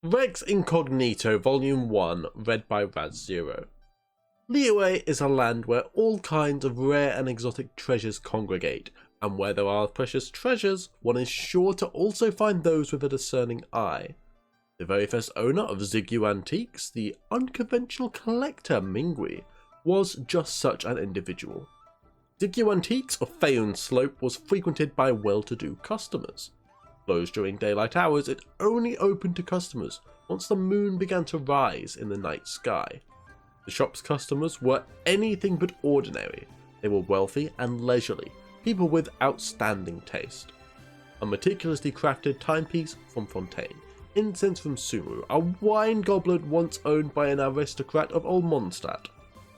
Rex Incognito Volume 1, read by Raz0. Liyue is a land where all kinds of rare and exotic treasures congregate, and where there are precious treasures, one is sure to also find those with a discerning eye. The very first owner of Zigyu Antiques, the unconventional collector Mingui, was just such an individual. Zigyu Antiques of Feiyun Slope was frequented by well-to-do customers. Closed during daylight hours, it only opened to customers once the moon began to rise in the night sky. The shop's customers were anything but ordinary. They were wealthy and leisurely, people with outstanding taste. A meticulously crafted timepiece from Fontaine, incense from Sumu, a wine goblet once owned by an aristocrat of Old Mondstadt,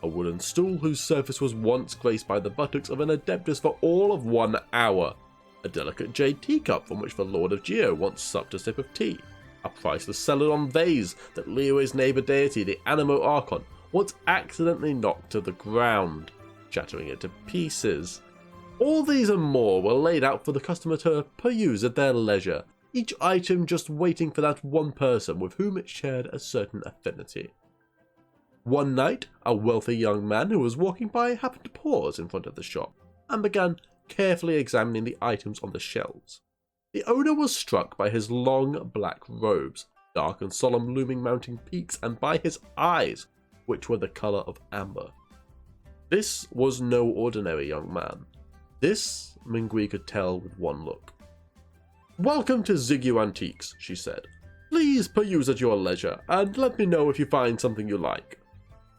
a wooden stool whose surface was once graced by the buttocks of an adeptus for all of 1 hour, a delicate jade teacup from which the Lord of Geo once supped a sip of tea, a priceless Celadon vase that Liyue's neighbour deity, the Animo Archon, once accidentally knocked to the ground, shattering it to pieces. All these and more were laid out for the customer to peruse at their leisure, each item just waiting for that one person with whom it shared a certain affinity. One night, a wealthy young man who was walking by happened to pause in front of the shop, and began carefully examining the items on the shelves. The owner was struck by his long black robes, dark and solemn looming mountain peaks, and by his eyes, which were the colour of amber. This was no ordinary young man. This, Mingui could tell with one look. "Welcome to Zigyu Antiques," she said. "Please peruse at your leisure, and let me know if you find something you like."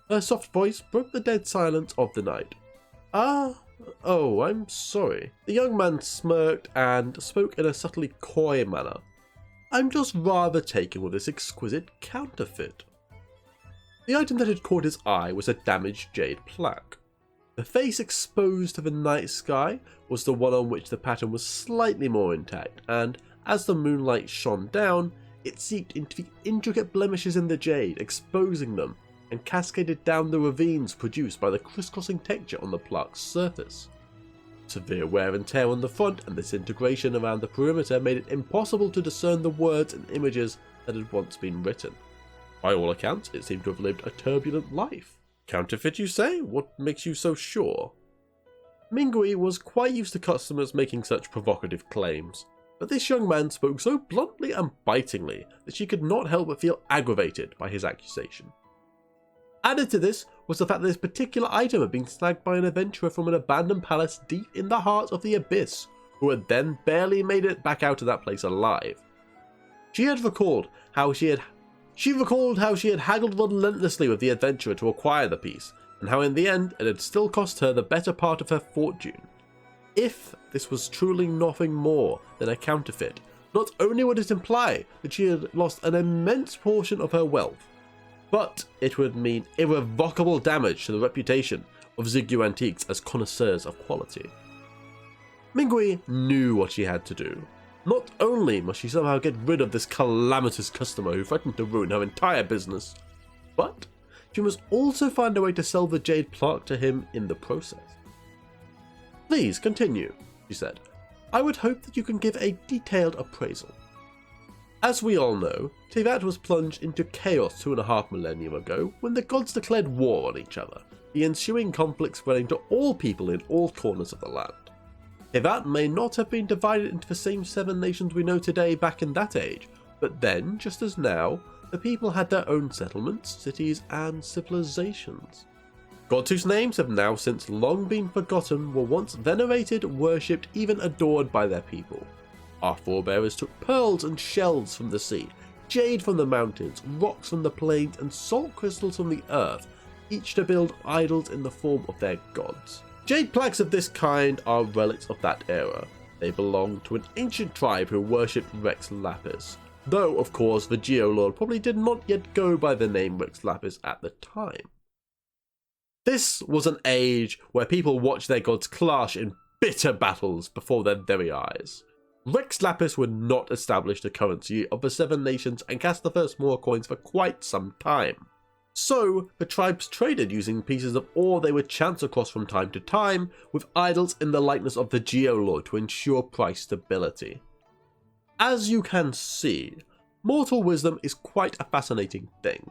Her soft voice broke the dead silence of the night. Oh, I'm sorry." The young man smirked and spoke in a subtly coy manner. "I'm just rather taken with this exquisite counterfeit." The item that had caught his eye was a damaged jade plaque. The face exposed to the night sky was the one on which the pattern was slightly more intact, and as the moonlight shone down, it seeped into the intricate blemishes in the jade, exposing them, and cascaded down the ravines produced by the crisscrossing texture on the plaque's surface. Severe wear and tear on the front and disintegration around the perimeter made it impossible to discern the words and images that had once been written. By all accounts, it seemed to have lived a turbulent life. "Counterfeit, you say? What makes you so sure?" Mingui was quite used to customers making such provocative claims, but this young man spoke so bluntly and bitingly that she could not help but feel aggravated by his accusation. Added to this was the fact that this particular item had been snagged by an adventurer from an abandoned palace deep in the heart of the abyss, who had then barely made it back out of that place alive. She recalled how she had haggled relentlessly with the adventurer to acquire the piece, and how in the end it had still cost her the better part of her fortune. If this was truly nothing more than a counterfeit, not only would it imply that she had lost an immense portion of her wealth, but it would mean irrevocable damage to the reputation of Zigyu Antiques as connoisseurs of quality. Mingui knew what she had to do. Not only must she somehow get rid of this calamitous customer who threatened to ruin her entire business, but she must also find a way to sell the jade plaque to him in the process. "Please continue," she said. "I would hope that you can give a detailed appraisal." As we all know, Teyvat was plunged into chaos 2.5 millennia ago when the gods declared war on each other, the ensuing conflict spreading to all people in all corners of the land. Teyvat may not have been divided into the same 7 nations we know today back in that age, but then, just as now, the people had their own settlements, cities, and civilizations. Gods whose names have now since long been forgotten were once venerated, worshipped, even adored by their people. Our forebears took pearls and shells from the sea, jade from the mountains, rocks from the plains, and salt crystals from the earth, each to build idols in the form of their gods. Jade plaques of this kind are relics of that era. They belong to an ancient tribe who worshipped Rex Lapis, though of course the Geolord probably did not yet go by the name Rex Lapis at the time. This was an age where people watched their gods clash in bitter battles before their very eyes. Rex Lapis would not establish the currency of the 7 nations and cast the first more coins for quite some time. So, the tribes traded using pieces of ore they would chance across from time to time, with idols in the likeness of the Geolord to ensure price stability. As you can see, mortal wisdom is quite a fascinating thing.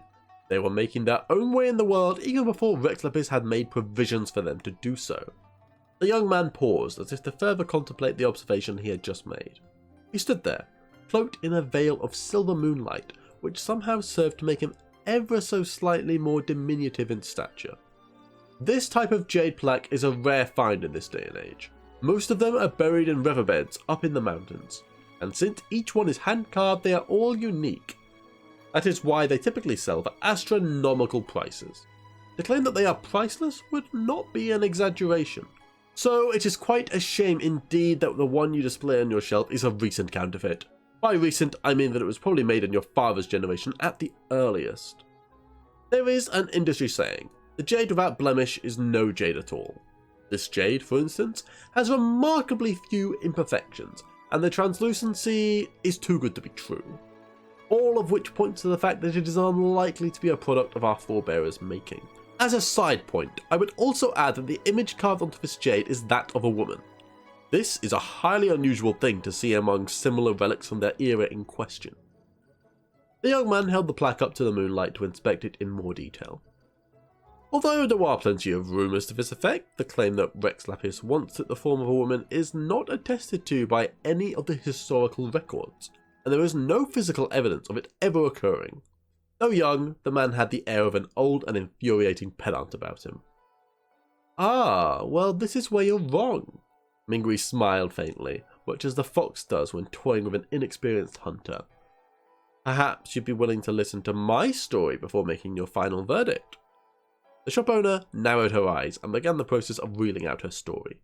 They were making their own way in the world even before Rex Lapis had made provisions for them to do so. The young man paused as if to further contemplate the observation he had just made. He stood there, cloaked in a veil of silver moonlight, which somehow served to make him ever so slightly more diminutive in stature. This type of jade plaque is a rare find in this day and age. Most of them are buried in riverbeds up in the mountains, and since each one is hand-carved, they are all unique. That is why they typically sell for astronomical prices. To claim that they are priceless would not be an exaggeration. So it is quite a shame indeed that the one you display on your shelf is a recent counterfeit. By recent, I mean that it was probably made in your father's generation at the earliest. There is an industry saying, the jade without blemish is no jade at all. This jade, for instance, has remarkably few imperfections, and the translucency is too good to be true. All of which points to the fact that it is unlikely to be a product of our forebears' making. As a side point, I would also add that the image carved onto this jade is that of a woman. This is a highly unusual thing to see among similar relics from their era in question. The young man held the plaque up to the moonlight to inspect it in more detail. Although there are plenty of rumours to this effect, the claim that Rex Lapis once took the form of a woman is not attested to by any of the historical records, and there is no physical evidence of it ever occurring. Though young, the man had the air of an old and infuriating pedant about him. Ah, well, this is where you're wrong. Mingui smiled faintly, much as the fox does when toying with an inexperienced hunter. Perhaps you'd be willing to listen to my story before making your final verdict. The shop owner narrowed her eyes and began the process of reeling out her story.